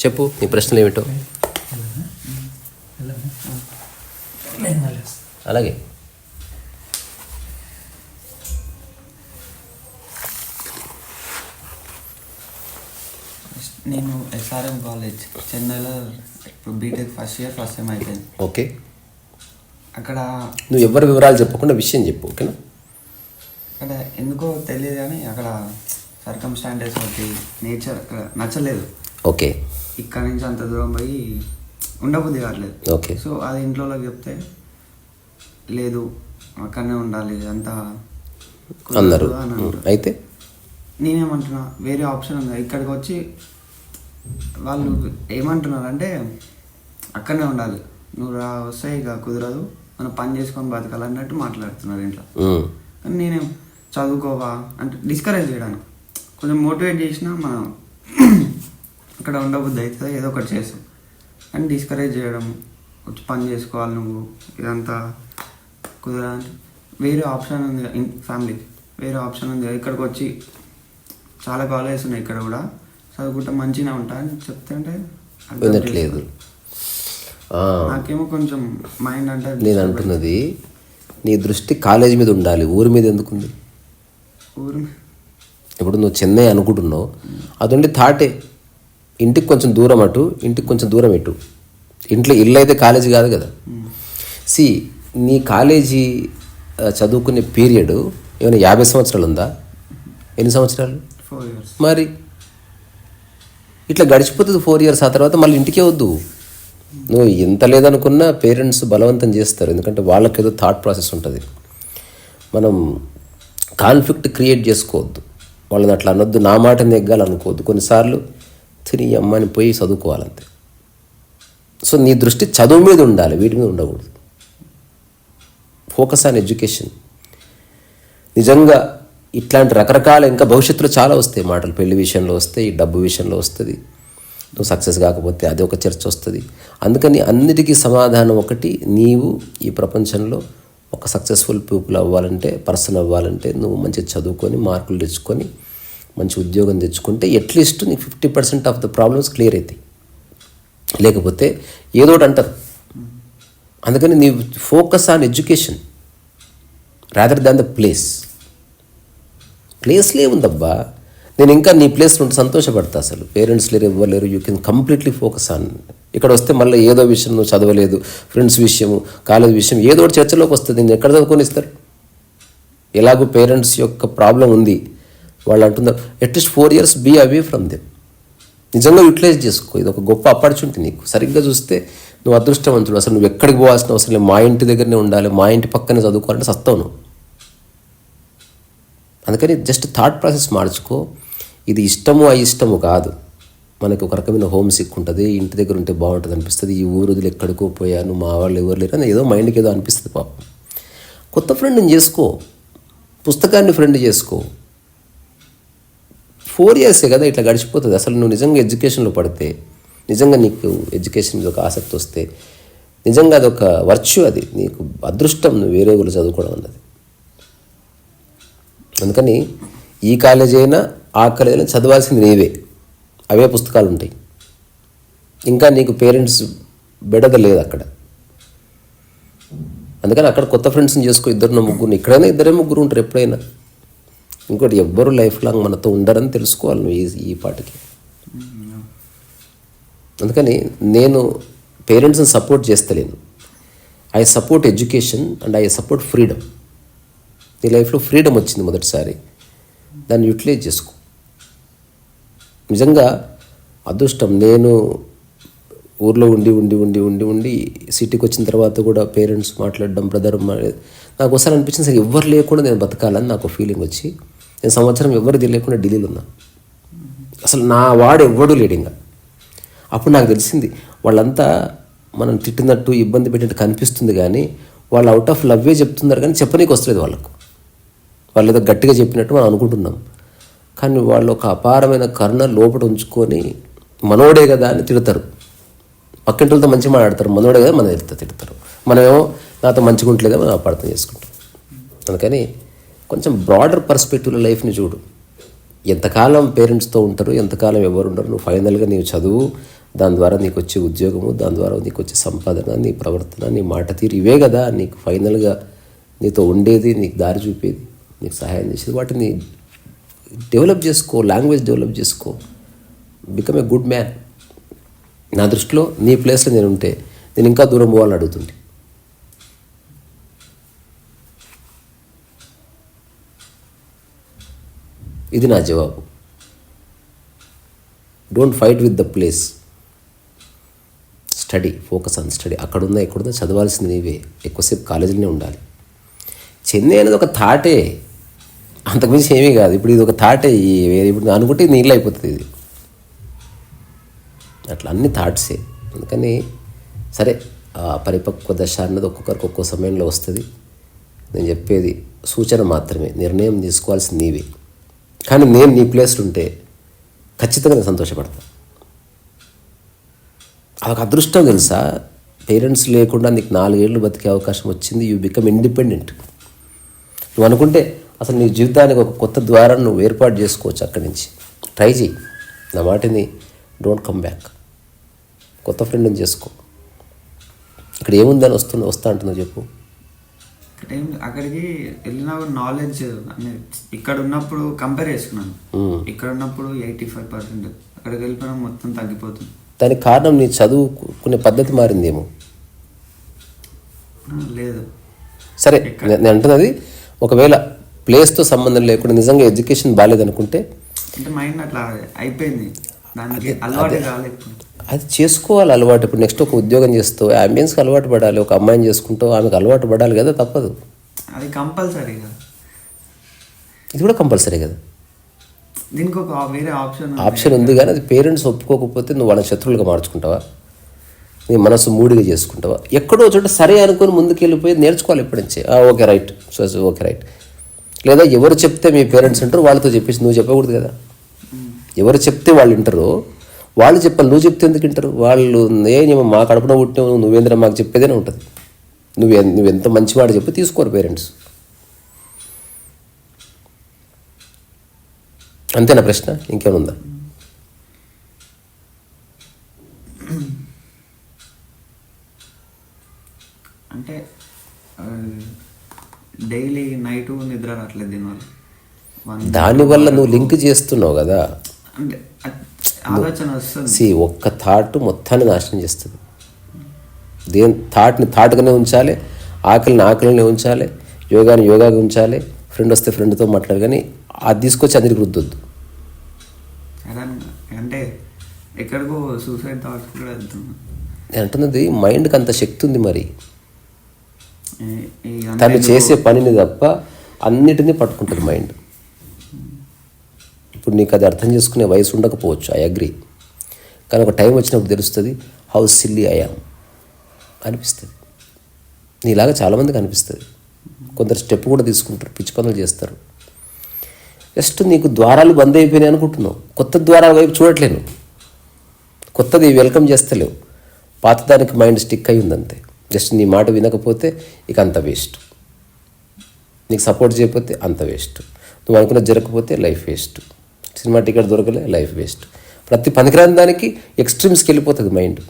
చెప్పు నీ ప్రశ్నలు ఏమిటో. అలాగే నేను ఎస్ఆర్ఎం కాలేజ్ చెన్నైలో ఇప్పుడు BTech first year first sem అయిపోయింది. ఓకే, అక్కడ నువ్వు ఎవరి వివరాలు చెప్పకుండా విషయం చెప్పు, ఓకేనా? అక్కడ ఎందుకో తెలియదు కానీ అక్కడ సర్కమ్స్టాండెస్ ఒకటి నేచర్ నచ్చలేదు. ఓకే, ఇక్కడ నుంచి అంత దూరం పోయి ఉండబుద్ధి కావట్లేదు. ఓకే. సో అది ఇంట్లోకి చెప్తే లేదు అక్కడనే ఉండాలి అంతా అన్నారు. అయితే నేనేమంటున్నా వేరే ఆప్షన్ ఉంది. ఇక్కడికి వచ్చి వాళ్ళు ఏమంటున్నారు అంటే అక్కడనే ఉండాలి, నువ్వు వస్తే ఇక కుదరదు, మనం పని చేసుకొని బతకాలన్నట్టు మాట్లాడుతున్నారు ఇంట్లో. కానీ నేనేం చదువుకోవా అంటే డిస్కరేజ్ చేయడానికి కొంచెం మోటివేట్ చేసినా మనం అక్కడ ఉండబుద్ధి అవుతుంది, ఏదో ఒకటి చేస్తాం. కానీ డిస్కరేజ్ చేయడం, వచ్చి పని చేసుకోవాలి నువ్వు, ఇదంతా కుదరదంటే వేరే ఆప్షన్ ఉంది ఫ్యామిలీకి, వేరే ఆప్షన్ ఉంది. ఇక్కడికి వచ్చి చాలా కాలేజెస్ ఉన్నాయి ఇక్కడ కూడా, చదువుకుంటే మంచిగా ఉంటా అని చెప్తుంటే వినట్లేదు. నాకేమో కొంచెం మైండ్ అంటే నేను అంటున్నది నీ దృష్టి కాలేజీ మీద ఉండాలి, ఊరి మీద ఎందుకుంది? ఊరు ఇప్పుడు నువ్వు చెన్నై అనుకుంటున్నావు, అదుండి థాటే ఇంటికి కొంచెం దూరం అటు, ఇంటికి కొంచెం దూరం ఇటు. ఇంట్లో ఇల్లు అయితే కాలేజీ కాదు కదా. సి నీ కాలేజీ చదువుకునే పీరియడ్ ఏమైనా 50 సంవత్సరాలు ఉందా? ఎన్ని సంవత్సరాలు? 4 years. మరి ఇట్లా గడిచిపోతుంది 4 years. ఆ తర్వాత మళ్ళీ ఇంటికే వద్దు. నువ్వు ఎంత లేదనుకున్నా పేరెంట్స్ బలవంతం చేస్తారు, ఎందుకంటే వాళ్ళకి ఏదో థాట్ ప్రాసెస్ ఉంటుంది. మనం కాన్ఫ్లిక్ట్ క్రియేట్ చేసుకోవద్దు, వాళ్ళని అట్లా అనొద్దు, నా మాట నెగ్గాలనుకోవద్దు. కొన్నిసార్లు తిని అమ్మని పోయి చదువుకోవాలంతే. సో నీ దృష్టి చదువు మీద ఉండాలి, వీటి మీద ఉండకూడదు. Focus on education. నిజంగా ఇట్లాంటి రకరకాల ఇంకా భవిష్యత్తులో చాలా వస్తాయి మాటలు. పెళ్లి విషయంలో వస్తాయి, డబ్బు విషయంలో వస్తుంది, నువ్వు సక్సెస్ కాకపోతే అది ఒక చర్చ వస్తుంది. అందుకని అన్నిటికీ సమాధానం ఒకటి, నీవు ఈ ప్రపంచంలో ఒక సక్సెస్ఫుల్ పీపుల్ అవ్వాలంటే, పర్సన్ అవ్వాలంటే నువ్వు మంచిగా చదువుకొని మార్కులు తెచ్చుకొని మంచి ఉద్యోగం తెచ్చుకుంటే అట్లీస్ట్ నీకు 50% ఆఫ్ ద ప్రాబ్లమ్స్ క్లియర్ అవుతాయి. లేకపోతే ఏదోటి అంటారు. అందుకని నీ focus on education rather than the ప్లేస్లే ఉందబ్బా. నేను ఇంకా నీ ప్లేస్లో ఉంటే సంతోషపడతా. అసలు పేరెంట్స్ లేరు, ఇవ్వలేరు, you can completely focus on. ఇక్కడ వస్తే మళ్ళీ ఏదో విషయం నువ్వు చదవలేదు, ఫ్రెండ్స్ విషయము, కాలేజ్ విషయం ఏదో ఒకటి చర్చలోకి వస్తుంది. నేను ఎక్కడ చదువుకొని ఇస్తారు? ఎలాగో పేరెంట్స్ యొక్క ప్రాబ్లం ఉంది, వాళ్ళు అంటున్నారు at least 4 years be away from them. నిజంగా యూటిలైజ్ చేసుకో, ఇది ఒక గొప్ప ఆపర్చునిటీ నీకు. సరిగ్గా చూస్తే నువ్వు అదృష్టవంతుడు. అసలు నువ్వు ఎక్కడికి పోవాల్సిన అవసరం లేదు, మా ఇంటి దగ్గరనే ఉండాలి, మా ఇంటి పక్కనే చదువుకోవాలంటే సస్తావు నువ్వు. అందుకని జస్ట్ థాట్ ప్రాసెస్ మార్చుకో. ఇది ఇష్టము అయిష్టము కాదు, మనకి ఒక రకమైన హోమ్ సిక్ ఉంటుంది, ఇంటి దగ్గర ఉంటే బాగుంటుంది అనిపిస్తుంది, ఈ ఊరు వదిలి ఎక్కడికో పోయాను, మా వాళ్ళు ఎవరు లేరు అని ఏదో మైండ్కి ఏదో అనిపిస్తుంది. పాపం కొత్త ఫ్రెండ్ని చేసుకో, పుస్తకాన్ని ఫ్రెండ్ చేసుకో. 4 years కదా ఇట్లా గడిచిపోతుంది. అసలు నువ్వు నిజంగా ఎడ్యుకేషన్లో పడితే, నిజంగా నీకు ఎడ్యుకేషన్ మీద ఒక ఆసక్తి వస్తే, నిజంగా అదొక వర్చ్యూ, అది నీకు అదృష్టం నువ్వు వేరే ఊళ్ళు చదువుకోవడం అన్నది. అందుకని ఈ కాలేజీ అయినా ఆ కాలేజీ అయినా చదవాల్సింది నీవే, అవే పుస్తకాలు ఉంటాయి. ఇంకా నీకు పేరెంట్స్ బెడద లేదు అక్కడ. అందుకని అక్కడ కొత్త ఫ్రెండ్స్ని చేసుకో, 2-3. ఇక్కడైనా 2-3 ఉంటారు ఎప్పుడైనా. ఇంకోటి ఎవ్వరు లైఫ్ లాంగ్ మనతో ఉండరని తెలుసుకోవాలి నువ్వు ఈ పాటికి. అందుకని నేను పేరెంట్స్ని సపోర్ట్ చేస్తలేను. I support education and I support freedom. నీ లైఫ్లో ఫ్రీడమ్ వచ్చింది మొదటిసారి, దాన్ని యూటిలైజ్ చేసుకో. నిజంగా అదృష్టం. నేను ఊర్లో ఉండి సిటీకి వచ్చిన తర్వాత కూడా పేరెంట్స్ మాట్లాడడం, బ్రదర్ నాకు ఒకసారి అనిపించింది సరే ఎవ్వరు లేకుండా నేను బతకాలని నాకు ఫీలింగ్ వచ్చి, నేను సంవత్సరం ఎవరిది లేకుండా ఢిల్లీలో ఉన్నా. అసలు నా వాడు ఎవ్వడూ లేడు ఇంకా. అప్పుడు నాకు తెలిసింది వాళ్ళంతా మనం తిట్టినట్టు ఇబ్బంది పెట్టినట్టు కనిపిస్తుంది, కానీ వాళ్ళు అవుట్ ఆఫ్ లవ్వే చెప్తున్నారు, కానీ చెప్పనీకి వస్తలేదు వాళ్ళకు. వాళ్ళు ఏదో గట్టిగా చెప్పినట్టు మనం అనుకుంటున్నాం, కానీ వాళ్ళు ఒక అపారమైన కరుణ లోపల ఉంచుకొని మనోడే కదా అని తిడతారు. పక్కింటితో మంచిగా మాట్లాడతారు, మనోడే కదా మన తిడతారు. మనమేమో నాతో మంచిగా ఉంటలేదా మనం అపార్థం చేసుకుంటాం. అందుకని కొంచెం బ్రాడర్ పర్స్పెక్టివ్లో లైఫ్ని చూడు. ఎంతకాలం పేరెంట్స్తో ఉంటారు, ఎంతకాలం ఎవరు ఉండరు. నువ్వు ఫైనల్గా నీవు చదువు, దాని ద్వారా నీకు వచ్చే ఉద్యోగము, దాని ద్వారా నీకు వచ్చే సంపాదన, నీ ప్రవర్తన, నీ మాట తీరు, ఇవే కదా నీకు ఫైనల్గా నీతో ఉండేది, నీకు దారి చూపేది, నీకు సహాయం చేసేది. వాటిని డెవలప్ చేసుకో, లాంగ్వేజ్ డెవలప్ చేసుకో, బికమ్ ఏ గుడ్ మ్యాన్. నా దృష్టిలో నీ ప్లేస్లో నేను ఉంటే నేను ఇంకా దూరం పోవాలని అడుగుతుంది. ఇది నా జవాబు. Don't fight with the place, study, focus on study. అక్కడున్నా ఎక్కడున్నా చదవాల్సింది నీవే, ఎక్కువసేపు కాలేజీలోనే ఉండాలి. చెన్నై అనేది ఒక థాటే, అంతకుమించి ఏమీ కాదు. ఇప్పుడు ఇది ఒక థాటే, ఇప్పుడు అనుకుంటే నీళ్ళు అయిపోతుంది ఇది. అట్లా అన్ని థాట్సే. అందుకని సరే, ఆ పరిపక్వ దశ అన్నది ఒక్కొక్కరికి ఒక్కో సమయంలో వస్తుంది. నేను చెప్పేది సూచన మాత్రమే, నిర్ణయం తీసుకోవాల్సింది నీవే. కానీ నేను నీ ప్లేస్లో ఉంటే ఖచ్చితంగా నేను సంతోషపడతాను. అదొక అదృష్టం తెలుసా. పేరెంట్స్ లేకుండా నీకు 4 ఏళ్ళు బతికే అవకాశం వచ్చింది. You become independent. నువ్వు అనుకుంటే అసలు నీ జీవితానికి ఒక కొత్త ద్వారాన్ని నువ్వు ఏర్పాటు చేసుకోవచ్చు. అక్కడి నుంచి ట్రై చేయి. నా మాటిని, డోంట్ కమ్ బ్యాక్. కొత్త ఫ్రెండ్ని చేసుకో. ఇక్కడ ఏముందని వస్తా అంటున్నావు చెప్పు. అక్కడికి వెళ్ళినా నాలెడ్జ్ అనేది ఇక్కడ ఉన్నప్పుడు కంపేర్ చేసుకున్నాను. ఇక్కడ ఉన్నప్పుడు 85%, అక్కడికి వెళ్ళిపోయినా మొత్తం తగ్గిపోతుంది. దానికి కారణం నీ చదువుకునే పద్ధతి మారిందేమో. లేదు సరే, నేను అంటున్నది ఒకవేళ ప్లేస్తో సంబంధం లేకుండా నిజంగా ఎడ్యుకేషన్ బాగాలేదనుకుంటే, అంటే మైండ్ అట్లా అయిపోయింది, దానికి అలవాటు కాలేదు. అది చేసుకోవాలి అలవాటు. ఇప్పుడు నెక్స్ట్ ఒక ఉద్యోగం చేస్తావు, అంబియన్స్కి అలవాటు పడాలి. ఒక అమ్మాయిని చేసుకుంటావు, ఆమెకు అలవాటు పడాలి కదా, తప్పదు. అది కంపల్సరీగా. ఇది కూడా కంపల్సరీ కదా. దీనికి ఒక వేరే ఆప్షన్ ఉంది, కానీ అది పేరెంట్స్ ఒప్పుకోకపోతే నువ్వు వాళ్ళని శత్రువులుగా మార్చుకుంటావా, నీ మనసు మూడిగా చేసుకుంటావా? ఎక్కడో చోట సరే అనుకుని ముందుకు వెళ్ళిపోయి నేర్చుకోవాలి ఇప్పటి నుంచి. Okay right, so okay right. లేదా ఎవరు చెప్తే మీ పేరెంట్స్ అంటారు వాళ్ళతో చెప్పేసి నువ్వు చెప్పకూడదు కదా. ఎవరు చెప్తే వాళ్ళు వింటారు, వాళ్ళు చెప్పాలి. నువ్వు చెప్తే ఎందుకు వింటారు వాళ్ళు? మా కడుపున పుట్టిన నువ్వేంద్ర మాకు చెప్పేదేనే ఉంటుంది. నువ్వెంత మంచివాడు చెప్పి తీసుకోరు పేరెంట్స్. అంతేనా ప్రశ్న? ఇంకేముందా? అంటే డైలీ నైట్ నిద్ర రావట్లేదు దీనివల్ల. దానివల్ల నువ్వు లింక్ చేస్తున్నావు కదా. అంటే ఆలోచన వస్తుంది. ఒక్క థాట్ మొత్తాన్ని నాశనం చేస్తుంది. థాట్ని థాట్గానే ఉంచాలి, ఆకలిని ఆకలినే ఉంచాలి, యోగాని యోగాగా ఉంచాలి, ఫ్రెండ్ వస్తే ఫ్రెండ్తో మాట్లాడు. కానీ అది తీసుకొచ్చి అందరికి రుద్దొద్దు. అంటే ఎక్కడికో సూసైడ్ థాట్స్ కూడా వెళ్తున్నా. నేను అంటున్నది మైండ్కి అంత శక్తి ఉంది. మరి తను చేసే పనిని తప్ప అన్నిటినీ పట్టుకుంటుంది మైండ్. ఇప్పుడు నీకు అది అర్థం చేసుకునే వయసు ఉండకపోవచ్చు, ఐ అగ్రీ. కానీ ఒక టైం వచ్చినప్పుడు తెలుస్తుంది, హౌ సిల్లీ ఐ యామ్ అనిపిస్తుంది. నీలాగా చాలామందికి అనిపిస్తుంది. కొందరు స్టెప్ కూడా తీసుకుంటారు, పిచ్చి పనులు చేస్తారు. జస్ట్ నీకు ద్వారాలు బంద్ అయిపోయినాయి అనుకుంటున్నావు, కొత్త ద్వారాల వైపు చూడట్లేను, కొత్తది వెల్కమ్ చేస్తలేవు. పాతదానికి మైండ్ స్టిక్ అయి ఉందంతే. జస్ట్ నీ మాట వినకపోతే ఇక అంత వేస్ట్, నీకు సపోర్ట్ చేయకపోతే అంత వేస్ట్, నువ్వు అనుకున్నది జరగకపోతే లైఫ్ వేస్ట్, సినిమా టికెట్ దొరకలే లైఫ్ వేస్ట్. ప్రతి పనికిరాని దానికి ఎక్స్ట్రీమ్స్కి వెళ్ళిపోతుంది మైండ్.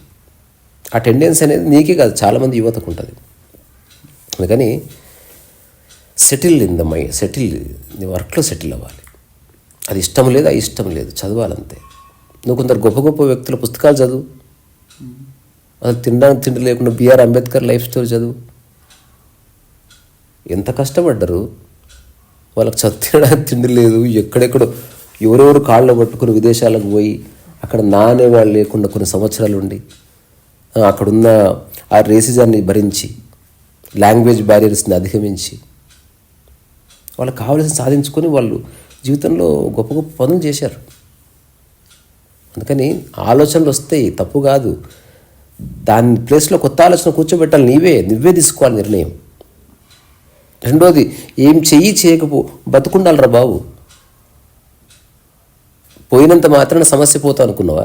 ఆ టెండెన్సీ అనేది నీకే కాదు, చాలామంది యువతకు ఉంటుంది. అందుకని సెటిల్ ఇన్ ద మైండ్, నీ వర్క్లో సెటిల్ అవ్వాలి. అది ఇష్టం లేదు, అది ఇష్టం లేదు, చదవాలంతే. నువ్వు కొందరు గొప్ప గొప్ప వ్యక్తుల పుస్తకాలు చదువు, అసలు తినడానికి తిండి లేకుండా బిఆర్ అంబేద్కర్ లైఫ్ స్టోరీ చదువు. ఎంత కష్టపడ్డారు వాళ్ళకి, తినడానికి తిండి లేదు, ఎక్కడెక్కడో ఎవరెవరు కాళ్ళు పట్టుకుని విదేశాలకు పోయి అక్కడ నానేవాళ్ళు లేకుండా కొన్ని సంవత్సరాలు ఉండి అక్కడున్న ఆ రేసిజాన్ని భరించి, లాంగ్వేజ్ బ్యారియర్స్ని అధిగమించి వాళ్ళకి కావాల్సిన సాధించుకొని వాళ్ళు జీవితంలో గొప్ప గొప్ప పనులు చేశారు. అందుకని ఆలోచనలు వస్తాయి, తప్పు కాదు. దాని ప్లేస్లో కొత్త ఆలోచన కూర్చోబెట్టాలి. నువ్వే తీసుకోవాలి నిర్ణయం. రెండోది, ఏం చేయకపో బతుకుండాలిరా బాబు. పోయినంత మాత్రాన సమస్య పోతావు అనుకున్నావా?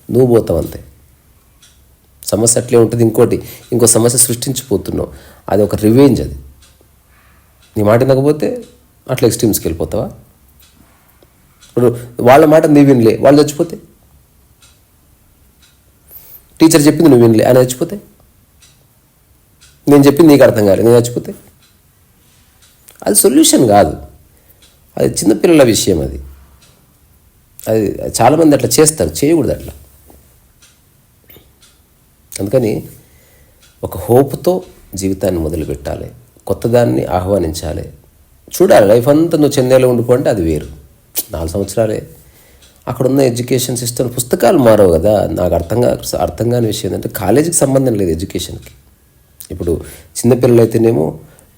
నువ్వు పోతావు అంతే. సమస్య అట్లే ఉంటుంది. ఇంకో సమస్య సృష్టించిపోతున్నావు. అది ఒక రివెంజ్. అది నీ మాట వినకపోతే అట్లా ఎక్స్ట్రీమ్స్కి వెళ్ళిపోతావా? ఇప్పుడు వాళ్ళ మాట నీ వినలే, వాళ్ళు చచ్చిపోతే టీచర్ చెప్పింది నువ్వు వినలే, ఆయన చచ్చిపోతే, నేను చెప్పింది నీకు అర్థం కాలేదు, నేను చచ్చిపోతే, అది సొల్యూషన్ కాదు. అది చిన్నపిల్లల విషయం. అది చాలామంది అట్లా చేస్తారు, చేయకూడదు అట్లా. అందుకని ఒక హోప్తో జీవితాన్ని మొదలుపెట్టాలి, కొత్తదాన్ని ఆహ్వానించాలి, చూడాలి. లైఫ్ అంతా నువ్వు చెన్నైలో ఉండిపోంటే అది వేరు. 4 సంవత్సరాలే అక్కడున్న ఎడ్యుకేషన్ సిస్టమ్, పుస్తకాలు మారవు కదా. నాకు అర్థం కాని విషయం ఏంటంటే కాలేజీకి సంబంధం లేదు ఎడ్యుకేషన్కి. ఇప్పుడు చిన్నపిల్లలు అయితేనేమో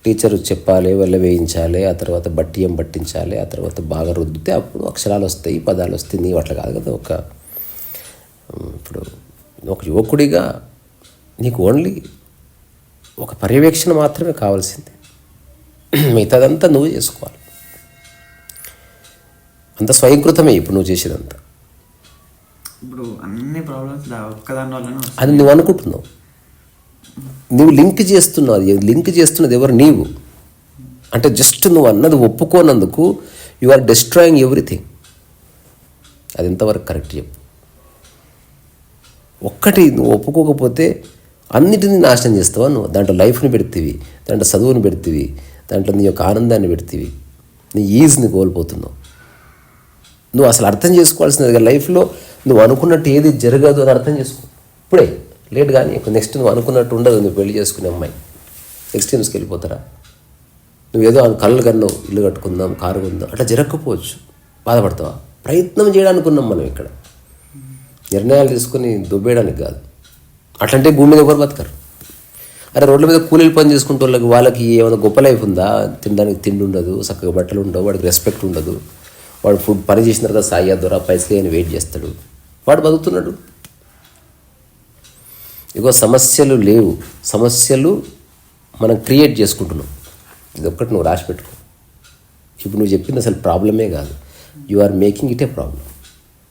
టీచరు చెప్పాలి, వేయించాలి, ఆ తర్వాత బట్టియం పట్టించాలి, ఆ తర్వాత బాగా రుద్దితే అప్పుడు అక్షరాలు వస్తాయి, పదాలు వస్తాయి. నీవు అట్లా కాదు కదా. ఇప్పుడు ఒక యువకుడిగా నీకు ఓన్లీ ఒక పర్యవేక్షణ మాత్రమే కావాల్సింది, మిగతాదంతా నువ్వు చేసుకోవాలి. అంత స్వయంకృతమే ఇప్పుడు నువ్వు చేసేదంతా. ఇప్పుడు అన్ని ప్రాబ్లమ్స్ ఒక్కదాని వల్లనే అది నువ్వు అనుకుంటున్నావు, నువ్వు లింక్ చేస్తున్నది ఎవరు? నీవు. అంటే జస్ట్ నువ్వు అన్నది ఒప్పుకోనందుకు యు ఆర్ డిస్ట్రాయింగ్ ఎవ్రీథింగ్. అది ఎంతవరకు కరెక్ట్ చెప్పు. ఒక్కటి నువ్వు ఒప్పుకోకపోతే అన్నిటినీ నాశనం చేస్తావా నువ్వు. దాంట్లో లైఫ్ని పెడుతీవి, దాంట్లో చదువుని పెడుతీవి, దాంట్లో నీ యొక్క ఆనందాన్ని పెడుతీవి, నీ ఈజ్ని కోల్పోతున్నావు. నువ్వు అసలు అర్థం చేసుకోవాల్సినది లైఫ్లో నువ్వు అనుకున్నట్టు ఏది జరగదు అని అర్థం చేసుకో. ఇప్పుడే లేట్ కానీ నెక్స్ట్ నువ్వు అనుకున్నట్టు ఉండదు. నువ్వు పెళ్లి చేసుకునే అమ్మాయి ఎక్స్ట్రీమ్స్కి వెళ్ళిపోతారా? నువ్వేదో కళ్ళు కన్నావు, ఇల్లు కట్టుకుందాం, కారు కొందాం, అట్లా జరగకపోవచ్చు. బాధపడతావా? ప్రయత్నం చేయడానికి ఉన్నాం మనం ఇక్కడ, నిర్ణయాలు తీసుకుని దుబ్బేయడానికి కాదు. అట్లంటే భూమి మీద ఎవరు బతకరు. అరే రోడ్ల మీద కూలీలు పని చేసుకుంటే వాళ్ళకి ఏమైనా గొప్ప లైఫ్ ఉందా? తినడానికి తిండి ఉండదు, చక్కగా బట్టలు ఉండవు, వాడికి రెస్పెక్ట్ ఉండదు. వాడు ఫుడ్ పని చేసిన తర్వాత సాయి ద్వారా పైసలు అని వెయిట్ చేస్తాడు, వాడు బతుకుతున్నాడు. ఇగో సమస్యలు లేవు, సమస్యలు మనం క్రియేట్ చేసుకుంటున్నాం. ఇది ఒక్కటి నువ్వు రాసి పెట్టుకో. ఇప్పుడు నువ్వు చెప్పింది అసలు ప్రాబ్లమే కాదు, you are making it a problem.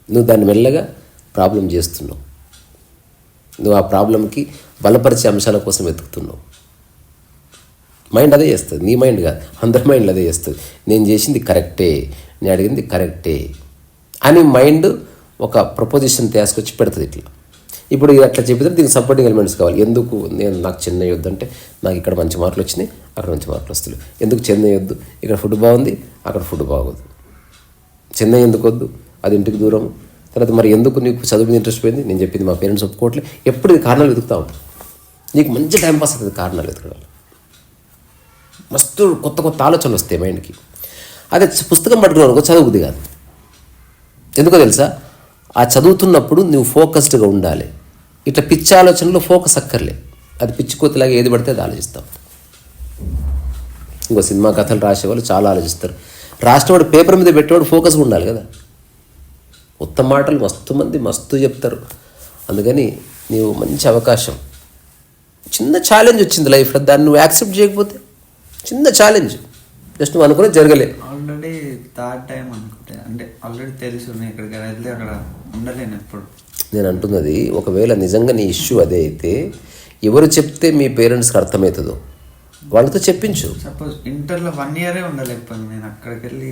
నువ్వు దాన్ని మెల్లగా ప్రాబ్లం చేస్తున్నావు. నువ్వు ఆ ప్రాబ్లంకి బలపరిచే అంశాల కోసం వెతుకుతున్నావు. మైండ్ అదే చేస్తుంది, నీ మైండ్ కాదు, అందరి మైండ్లు అదే చేస్తుంది. నేను చేసింది కరెక్టే, నేను అడిగింది కరెక్టే అని మైండ్ ఒక ప్రపోజిషన్ తీసుకొచ్చి పెడుతుంది ఇట్లా. ఇప్పుడు అట్లా చెప్పితే దీనికి సపోర్టింగ్ ఎలిమెంట్స్ కావాలి. ఎందుకు నాకు చెన్నై వద్దు అంటే, నాకు ఇక్కడ మంచి మార్కులు వచ్చినాయి, అక్కడ మంచి మార్కులు వస్తాయి. ఎందుకు చెన్నై వద్దు? ఇక్కడ ఫుడ్ బాగుంది, అక్కడ ఫుడ్ బాగోదు. చెన్నై ఎందుకు వద్దు? అది ఇంటికి దూరం. తర్వాత మరి ఎందుకు నీకు చదువు మీద ఇంట్రెస్ట్ పోయింది? నేను చెప్పింది మా పేరెంట్స్ ఒప్పుకోవట్లేదు. ఎప్పుడు ఇది కారణాలు వెతుకుతూ ఉంటాను. నీకు మంచి టైంపాస్ అవుతుంది కారణాలు వెతకడం. మస్తు కొత్త కొత్త ఆలోచనలు వస్తాయి మైండ్కి. అదే పుస్తకం పట్టుకున్నావు చదువుకుది కాదు. ఎందుకో తెలుసా? ఆ చదువుతున్నప్పుడు నువ్వు ఫోకస్డ్గా ఉండాలి. ఇట్లా పిచ్చి ఆలోచనలో ఫోకస్ అక్కర్లే. అది పిచ్చి కోతిలాగా ఏది పడితే అది ఆలోచిస్తావు. ఇంకో సినిమా కథలు రాసేవాళ్ళు చాలా ఆలోచిస్తారు. రాసినవాడు పేపర్ మీద పెట్టేవాడు ఫోకస్గా ఉండాలి కదా. ఉత్తమ మాటలు మస్తు చెప్తారు. అందుకని నీవు మంచి అవకాశం, చిన్న ఛాలెంజ్ వచ్చింది లైఫ్లో, దాన్ని నువ్వు యాక్సెప్ట్ చేయకపోతే చిన్న ఛాలెంజ్, జస్ట్ నువ్వు అనుకునే జరగలే. ఆల్రెడీ థర్డ్ టైం అనుకుంటే, అంటే ఆల్రెడీ తెలుసు నేను ఎక్కడికి వెళ్తే అక్కడ ఉండలేను ఎప్పుడు. నేను అంటున్నది ఒకవేళ నిజంగా నీ ఇష్యూ అదే అయితే ఎవరు చెప్తే మీ పేరెంట్స్కి అర్థమవుతుందో వాళ్ళతో చెప్పించు. సపోజ్ ఇంటర్లో 1 year ఉండలేకపోయాను నేను అక్కడికి వెళ్ళి.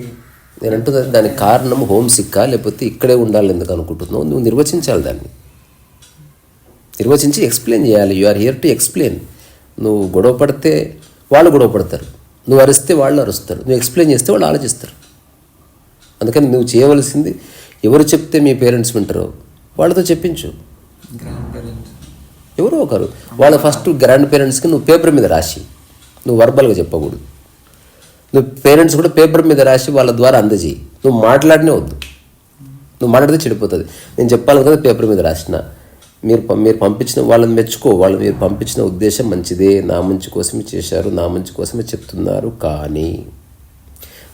నేను అంటున్నది దానికి కారణం హోమ్ సిక్కా లేకపోతే ఇక్కడే ఉండాలి ఎందుకు అనుకుంటున్నావు? నువ్వు నిర్వచించాలి, దాన్ని నిర్వచించి ఎక్స్ప్లెయిన్ చేయాలి. You are here to explain. నువ్వు గొడవ పడితే వాళ్ళు గొడవ పడతారు, నువ్వు అరిస్తే వాళ్ళు అరుస్తారు, నువ్వు ఎక్స్ప్లెయిన్ చేస్తే వాళ్ళు ఆలోచిస్తారు. అందుకని నువ్వు చేయవలసింది, ఎవరు చెప్తే మీ పేరెంట్స్ వింటారో వాళ్ళతో చెప్పించు. గ్రాండ్ పేరెంట్స్ ఎవరో ఒకరు, వాళ్ళ ఫస్ట్ గ్రాండ్ పేరెంట్స్కి నువ్వు పేపర్ మీద రాసి, నువ్వు వర్బల్గా చెప్పకూడదు. నువ్వు పేరెంట్స్ కూడా పేపర్ మీద రాసి వాళ్ళ ద్వారా అందజేయి. నువ్వు మాట్లాడినే వద్దు, నువ్వు మాట్లాడితే చెడిపోతుంది. నేను చెప్పాలి కదా పేపర్ మీద రాసిన, మీరు పంపించిన వాళ్ళని మెచ్చుకో. మీరు పంపించిన ఉద్దేశం మంచిదే, నా మంచి కోసమే చేశారు, నా మంచి కోసమే చెప్తున్నారు. కానీ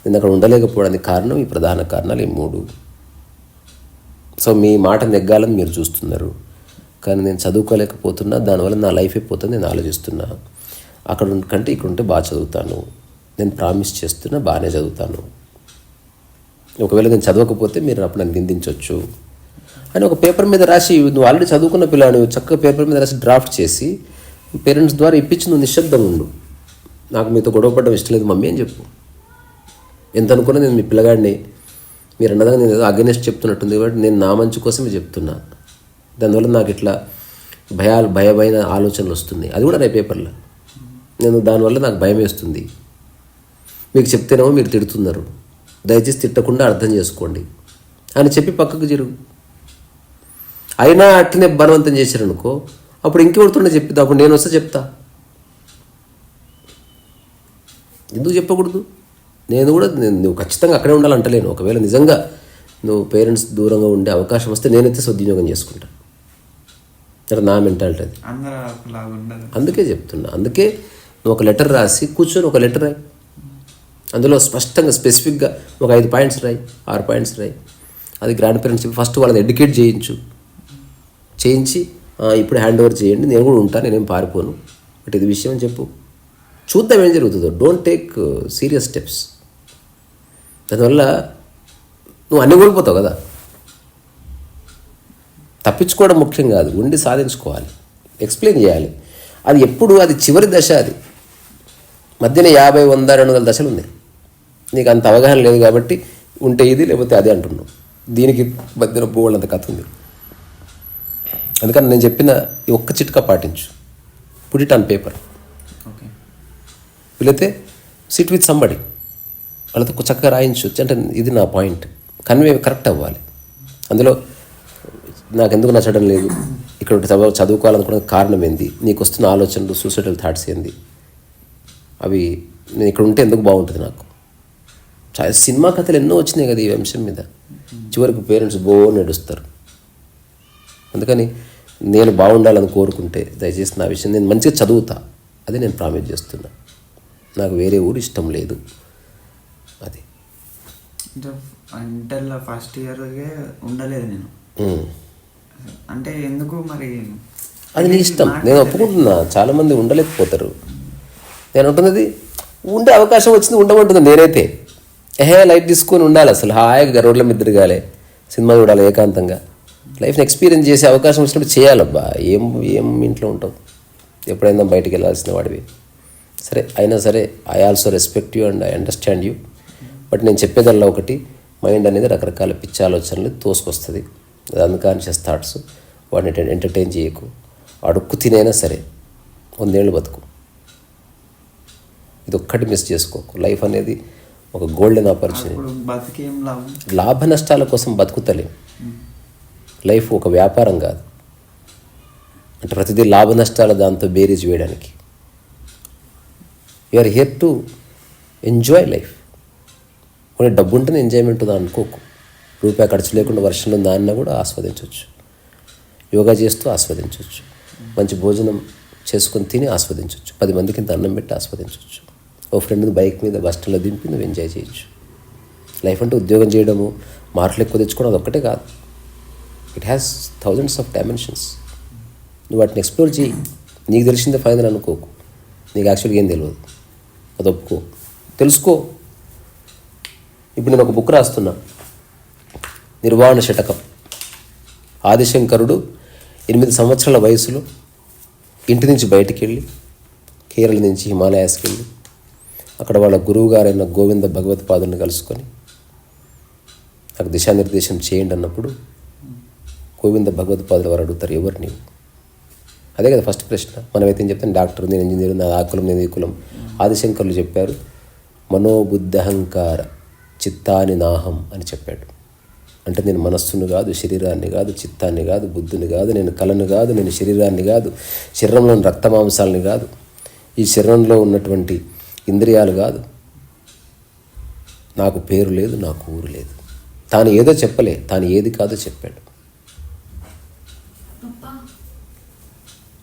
నేను అక్కడ ఉండలేకపోవడానికి కారణం, ఈ ప్రధాన కారణాలు ఈ 3. సో మీ మాట నెగ్గాలని మీరు చూస్తున్నారు, కానీ నేను చదువుకోలేకపోతున్నా, దానివల్ల నా లైఫ్ అయిపోతుంది. నేను ఆలోచిస్తున్నా, అక్కడ కంటే ఇక్కడ ఉంటే బాగా చదువుతాను, నేను ప్రామిస్ చేస్తున్నా బాగానే చదువుతాను. ఒకవేళ నేను చదవకపోతే మీరు అప్పుడు నన్ను నిందించవచ్చు అని ఒక పేపర్ మీద రాసి, నువ్వు ఆల్రెడీ చదువుకున్న పిల్లని చక్కగా పేపర్ మీద రాసి డ్రాఫ్ట్ చేసి పేరెంట్స్ ద్వారా ఇప్పించి నువ్వు నిశ్శబ్దంగా ఉండు. నాకు మీతో గొడవపడడం ఇష్టం లేదు మమ్మీ అని చెప్పు. ఎంత అనుకున్నా నేను మీ పిల్లగాడిని, మీరు అన్నదాకా నేను ఏదో అగెనెస్ట్ చెప్తున్నట్టుంది కాబట్టి నేను నా మంచి కోసమే చెప్తున్నా. దానివల్ల నాకు ఇట్లా భయమైన ఆలోచనలు వస్తున్నాయి. అది కూడా రేపు పేపర్లో. నేను దానివల్ల నాకు భయం వేస్తుంది. మీకు చెప్తేనేమో మీరు తిడుతున్నారు, దయచేసి తిట్టకుండా అర్థం చేసుకోండి అని చెప్పి పక్కకు జరుగు. అయినా అట్లనే బలవంతం చేశారనుకో, అప్పుడు ఇంకెవడుతుండే చెప్పిద్దాం. అప్పుడు నేను వస్తే చెప్తా. ఎందుకు చెప్పకూడదు? నువ్వు ఖచ్చితంగా అక్కడే ఉండాలంటలేను. ఒకవేళ నిజంగా నువ్వు పేరెంట్స్ దూరంగా ఉండే అవకాశం వస్తే నేనైతే సద్వినియోగం చేసుకుంటా. అంటే నా మెంటాలిటీ అది. అందుకే చెప్తున్నా. అందుకే నువ్వు ఒక లెటర్ రాసి కూర్చొని ఒక లెటర్ రాయి. అందులో స్పష్టంగా స్పెసిఫిక్గా ఒక 5 పాయింట్స్ రాయి, 6 పాయింట్స్ రాయి. అది గ్రాండ్ పేరెంట్స్ చెప్పి ఫస్ట్ వాళ్ళని ఎడ్యుకేట్ చేయించి ఇప్పుడు హ్యాండ్ ఓవర్ చేయండి, నేను కూడా ఉంటాను, నేనేం పారిపోను, బట్ ఇది విషయం అని చెప్పు. చూద్దాం ఏం జరుగుతుందో. Don't take serious steps. దానివల్ల నువ్వు అన్నీ కోల్పోతావు కదా. తప్పించుకోవడం ముఖ్యం కాదు, ఉండి సాధించుకోవాలి, ఎక్స్ప్లెయిన్ చేయాలి. అది ఎప్పుడు అది చివరి దశ. అది మధ్యన 50, 100, 200 దశలు ఉంది. నీకు అంత అవగాహన లేదు కాబట్టి ఉంటే ఇది లేకపోతే అది అంటున్నావు. దీనికి మధ్యన బోళ్ళంత కథ ఉంది. అందుకని నేను చెప్పిన ఈ ఒక్క చిట్కా పాటించు. Put it on paper. వీలైతే సిట్ విత్ సంబడి, వాళ్ళతో చక్కగా రాయించు. అంటే ఇది నా పాయింట్, కన్వే కరెక్ట్ అవ్వాలి. అందులో నాకు ఎందుకు నచ్చడం లేదు, ఇక్కడ చదువుకోవాలనుకున్న కారణం ఏంది, నీకు వస్తున్న ఆలోచనలు, సూసైడల్ థాట్స్ ఏంది, అవి నేను ఇక్కడ ఉంటే ఎందుకు బాగుంటుంది నాకు. సినిమా కథలు ఎన్నో వచ్చినాయి కదా ఈ అంశం మీద. చివరికి పేరెంట్స్ నడుస్తారు. అందుకని నేను బాగుండాలని కోరుకుంటే దయచేసి నా విషయం, నేను మంచిగా చదువుతా, అది నేను ప్రామిస్ చేస్తున్నా. నాకు వేరే ఊరు ఇష్టం లేదు. అది ఇంటర్లో ఫస్ట్ ఇయర్ ఉండలేదు నేను. అంటే ఎందుకు మరి అది నీ ఇష్టం, నేను ఒప్పుకుంటున్నా. చాలామంది ఉండలేకపోతారు. నేను ఉంటున్నది ఉండే అవకాశం వచ్చింది ఉండమంటుంది. నేనైతే లైట్ తీసుకొని ఉండాలి, అసలు హాయిగా రోడ్ల మీద తిరగాలి, సినిమా చూడాలి, ఏకాంతంగా లైఫ్ని ఎక్స్పీరియన్స్ చేసే అవకాశం వచ్చినప్పుడు చేయాలబ్బా. ఏం ఇంట్లో ఉంటావు, ఎప్పుడైనా బయటికి వెళ్ళాల్సిన వాడివి. సరే, అయినా సరే I also respect you and I understand you. But నేను చెప్పేదల్లా ఒకటి, మైండ్ అనేది రకరకాల పిచ్చి ఆలోచనలు తోసుకొస్తుంది. అది అన్కాన్షియస్ థాట్స్. వాడిని ఎంటర్టైన్ చేయకు. అడుక్కు తినైనా సరే 100 ఏళ్ళు బతుకు. ఇది ఒక్కటి మిస్ చేసుకోకు. లైఫ్ అనేది ఒక గోల్డెన్ ఆపర్చునిటీ. లాభ నష్టాల కోసం బతుకుతలేం. లైఫ్ ఒక వ్యాపారం కాదు. అంటే ప్రతిదీ లాభ నష్టాల దాంతో బేరీజ్ వేయడానికి. You are here to enjoy life. కొన్ని డబ్బు ఉంటేనే ఎంజాయ్మెంట్ ఉందా అనుకోకు. రూపాయి ఖర్చు లేకుండా వర్షంలో దాన్ని కూడా ఆస్వాదించవచ్చు. యోగా చేస్తూ ఆస్వాదించవచ్చు. మంచి భోజనం చేసుకొని తిని ఆస్వాదించవచ్చు. 10 మందికి ఇంత అన్నం పెట్టి ఆస్వాదించవచ్చు. ఓ ఫ్రెండ్ని బైక్ మీద బస్ స్టాండ్లో దింపి నువ్వు ఎంజాయ్ చేయొచ్చు. లైఫ్ అంటే ఉద్యోగం చేయడము, మార్కులు ఎక్కువ తెచ్చుకోవడం అదొక్కటే కాదు. It has thousands of dimensions. నువ్వు వాటిని ఎక్స్ప్లోర్ చేయి. నీకు తెలిసిందే ఫైనల్ అనుకోకు. నీకు యాక్చువల్గా ఏం తెలియదు, అది ఒప్పుకో, తెలుసుకో. ఇప్పుడు నేను ఒక బుక్ రాస్తున్నా, నిర్వాణ శతకం. ఆదిశంకరుడు 8 సంవత్సరాల వయసులో ఇంటి నుంచి బయటికి వెళ్ళి కేరళ నుంచి హిమాలయాస్కి వెళ్ళి అక్కడ వాళ్ళ గురువు గారైన గోవింద భగవత్పాదుని కలుసుకొని నాకు దిశానిర్దేశం చేయండి అన్నప్పుడు గోవింద భగవత్పాదులు వారు అడుగుతారు, ఎవరు నీవు? అదే కదా ఫస్ట్ ప్రశ్న. మనమైతే ఏం చెప్తాను, డాక్టర్, నేను ఇంజనీర్, నా ఆ కులం, నేను ఈ కులం. ఆదిశంకరులు చెప్పారు, మనోబుద్ధహంకార చిత్తాని నాహం అని చెప్పాడు. అంటే నేను మనస్సును కాదు, శరీరాన్ని కాదు, చిత్తాన్ని కాదు, బుద్ధిని కాదు, నేను కళను కాదు, నేను శరీరాన్ని కాదు, శరీరంలోని రక్తమాంసాలని కాదు, ఈ శరీరంలో ఉన్నటువంటి ఇంద్రియాలు కాదు, నాకు పేరు లేదు, నాకు ఊరు లేదు. తాను ఏదో చెప్పలే, తాను ఏది కాదో చెప్పాడు.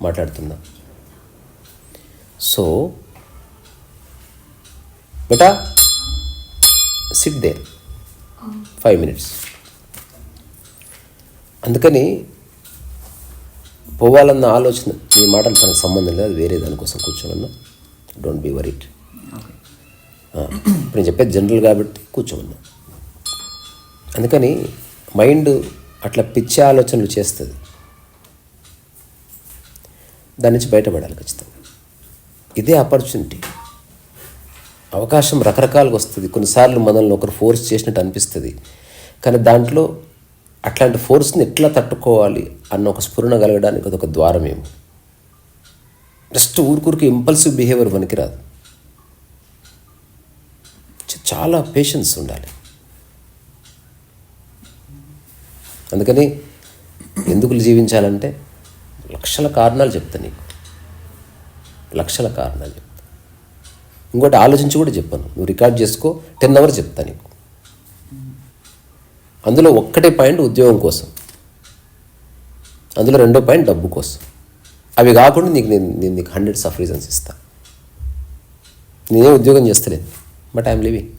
మాట్లాడుతున్నా. సో బేటా సిట్ దేర్ 5 minutes. అందుకని పోవాలన్న ఆలోచన, ఈ మాటలు తనకు సంబంధం లేదు, అది వేరే దానికోసం కూర్చోమన్నా. Don't be worried. ఇప్పుడు నేను చెప్పేది జనరల్ కాబట్టి కూర్చోమన్నా. అందుకని మైండ్ అట్లా పిచ్చి ఆలోచనలు చేస్తుంది. దాని నుంచి బయటపడాలి ఖచ్చితంగా. ఇదే ఆపర్చునిటీ. అవకాశం రకరకాలుగా వస్తుంది. కొన్నిసార్లు మనల్ని ఒకరు ఫోర్స్ చేసినట్టు అనిపిస్తుంది, కానీ దాంట్లో అట్లాంటి ఫోర్స్ని ఎట్లా తట్టుకోవాలి అన్న ఒక స్ఫురణ కలగడానికి అదొక ద్వారమేమో. జస్ట్ ఊరికూరికి ఇంపల్సివ్ బిహేవియర్ పనికిరాదు. చాలా పేషెన్స్ ఉండాలి. అందుకని ఎందుకు జీవించాలంటే లక్షల కారణాలు చెప్తా నీకు, లక్షల కారణాలు చెప్తా. ఇంకోటి ఆలోచించి కూడా చెప్పాను, నువ్వు రికార్డ్ చేసుకో, 10 hours చెప్తా నీకు. అందులో ఒక్కటే పాయింట్ ఉద్యోగం కోసం, అందులో 2వ పాయింట్ డబ్బు కోసం. అవి కాకుండా నేను నీకు హండ్రెడ్స్ ఆఫ్ రీజన్స్ ఇస్తా. నేనే ఉద్యోగం చేస్తలేదు, బట్ ఐఎమ్ లివింగ్.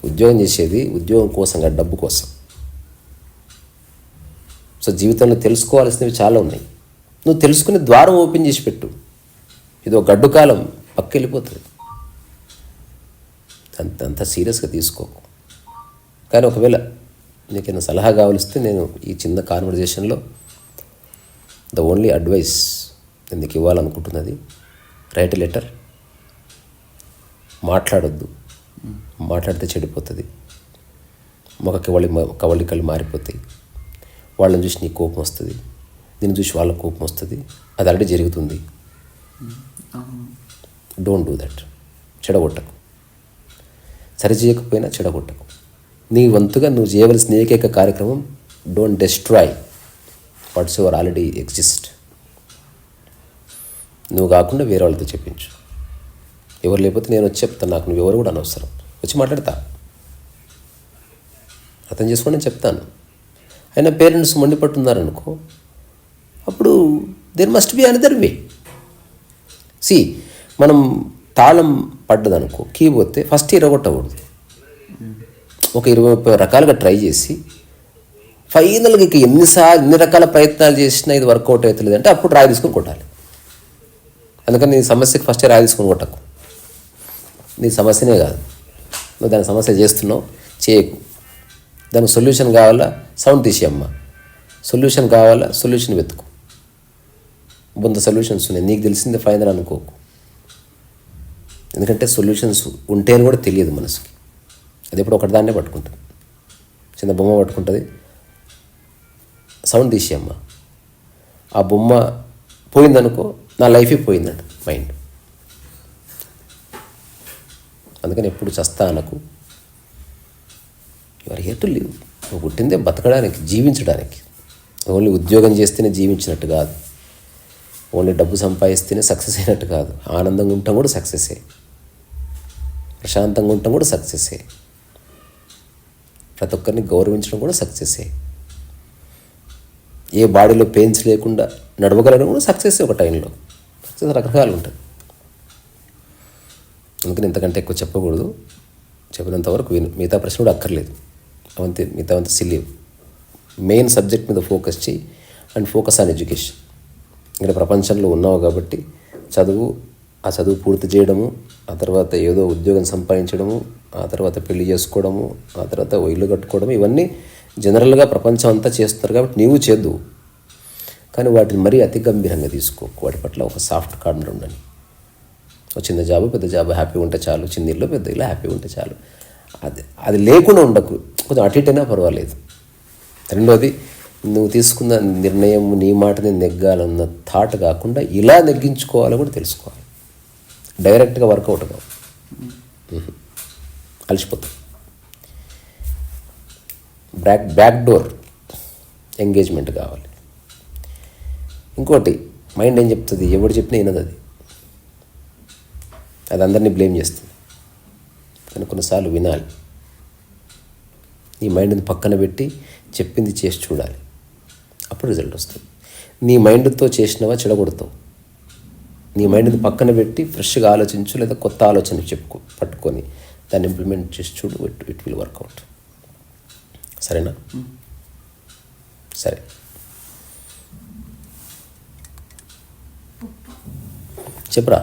ఉద్యోగం చేసేది ఉద్యోగం కోసం కాదు, డబ్బు కోసం. సో జీవితంలో తెలుసుకోవాల్సినవి చాలా ఉన్నాయి. నువ్వు తెలుసుకునే ద్వారం ఓపెన్ చేసి పెట్టు. ఇది ఒక గడ్డు కాలం, పక్క వెళ్ళిపోతుంది. అంత సీరియస్గా తీసుకోకు. కానీ ఒకవేళ నీకేమైనా సలహా కావలిస్తే నేను ఈ చిన్న కాన్వర్జేషన్లో ద ఓన్లీ అడ్వైస్ నేను నీకు ఇవ్వాలనుకుంటున్నది, రైట్ లెటర్. మాట్లాడొద్దు, మాట్లాడితే చెడిపోతుంది. కవళికలు మారిపోతాయి. వాళ్ళని చూసి నీకు కోపం వస్తుంది, నేను చూసి వాళ్ళకి కోపం వస్తుంది. అది ఆల్రెడీ జరుగుతుంది. Don't do that. చెడగొట్టకు, సరి చేయకపోయినా చెడగొట్టకు. నీ వంతుగా నువ్వు చేయవలసిన ఏకైక కార్యక్రమం, don't destroy whatsoever already exist. నువ్వు కాకుండా వేరే వాళ్ళతో చెప్పించు. ఎవరు లేకపోతే నేను వచ్చి చెప్తాను, నాకు నువ్వు ఎవరు కూడా అనవసరం, వచ్చి మాట్లాడతా, అర్థం చేసుకోండి నేను చెప్తాను. అయినా పేరెంట్స్ మండిపట్టున్నారనుకో, అప్పుడు there must be another way. See, మనం తాళం పడ్డదనుకో, కీ పోతే ఫస్ట్ ఇరగొట్టకూడదు. ఒక 20-30 రకాలుగా ట్రై చేసి ఫైనల్గా ఇక ఎన్ని రకాల ప్రయత్నాలు చేసినా ఇది వర్కౌట్ అవుతుంది అంటే అప్పుడు రాయి తీసుకొని కొట్టాలి. అందుకని నీ సమస్యకి ఫస్టే రాయి తీసుకొని కొట్టకు. నీ సమస్యనే కాదు, నువ్వు దాని సమస్య చేస్తున్నావు, చేయకు. దానికి సొల్యూషన్ కావాలా, సౌండ్ తీసేయమ్మా. సొల్యూషన్ కావాలా, సొల్యూషన్ వెతుకు. బొంద సొల్యూషన్స్ ఉన్నాయి, నీకు తెలిసిందే ఫైనల్ అనుకోకు. ఎందుకంటే సొల్యూషన్స్ ఉంటే అని కూడా తెలియదు మనసుకి. అది ఎప్పుడు ఒకటిదాన్నే పట్టుకుంటుంది, చిన్న బొమ్మ పట్టుకుంటుంది. సౌండ్ తీసేయమ్మా. ఆ బొమ్మ పోయిందనుకో, నా లైఫే పోయిందంట మైండ్. అందుకని ఎప్పుడు చస్తా అనకు. You are here to live. నువ్వు పుట్టిందే బతకడానికి, జీవించడానికి. ఓన్లీ ఉద్యోగం చేస్తేనే జీవించినట్టు కాదు, ఓన్లీ డబ్బు సంపాదిస్తేనే సక్సెస్ అయినట్టు కాదు. ఆనందంగా ఉండటం కూడా సక్సెస్సే, ప్రశాంతంగా ఉండటం కూడా సక్సెస్సే, ప్రతి ఒక్కరిని గౌరవించడం కూడా సక్సెస్సే, ఏ బాడీలో పెయిన్స్ లేకుండా నడవగలడం కూడా సక్సెస్. ఒక టైంలో సక్సెస్ రకరకాలు ఉంటుంది. అందుకని ఇంతకంటే ఎక్కువ చెప్పకూడదు. చెప్పినంత వరకు విను. మిగతా ప్రశ్న కూడా అక్కర్లేదు, మిగతా అంతా సిల్లీ. మెయిన్ సబ్జెక్ట్ మీద ఫోకస్ చేయి అండ్ ఫోకస్ ఆన్ ఎడ్యుకేషన్. ఇక్కడ ప్రపంచంలో ఉన్నావు కాబట్టి చదువు, ఆ చదువు పూర్తి చేయడము, ఆ తర్వాత ఏదో ఉద్యోగం సంపాదించడము, ఆ తర్వాత పెళ్లి చేసుకోవడము, ఆ తర్వాత ఇల్లు కట్టుకోవడము, ఇవన్నీ జనరల్గా ప్రపంచం అంతా చేస్తున్నారు కాబట్టి నీవు చేద్దు. కానీ వాటిని మరీ అతి గంభీరంగా తీసుకో. వాటి పట్ల ఒక సాఫ్ట్ కార్నర్ ఉండని. ఒక చిన్న జాబు పెద్ద జాబు హ్యాపీగా ఉంటే చాలు, చిన్న ఇల్లు పెద్ద ఇల్లు హ్యాపీగా ఉంటే చాలు. అది లేకుండా ఉండకు, కొంచెం అటు ఇటైనా పర్వాలేదు. రెండోది, నువ్వు తీసుకున్న నిర్ణయం నీ మాటని నెగ్గాలన్న థాట్ కాకుండా ఇలా నెగ్గించుకోవాలో కూడా తెలుసుకోవాలి. డైరెక్ట్గా వర్కౌట్ కావు, అలసిపోతాం. బ్యాక్ డోర్ ఎంగేజ్మెంట్ కావాలి. ఇంకోటి, మైండ్ ఏం చెప్తుంది, ఎవడు చెప్పినా వినదు. అది అందరినీ బ్లేమ్ చేస్తుంది. కానీ కొన్నిసార్లు వినాలి. నీ మైండ్ని పక్కన పెట్టి చెప్పింది చేసి చూడాలి, అప్పుడు రిజల్ట్ వస్తుంది. నీ మైండ్తో చేసినవా చెడగొడతావు. నీ మైండ్ని పక్కన పెట్టి ఫ్రెష్గా ఆలోచించు, లేదా కొత్త ఆలోచన పట్టుకొని దాన్ని ఇంప్లిమెంట్ చేసి చూడు. It will work out. సరేనా? సరే, చెప్పురా.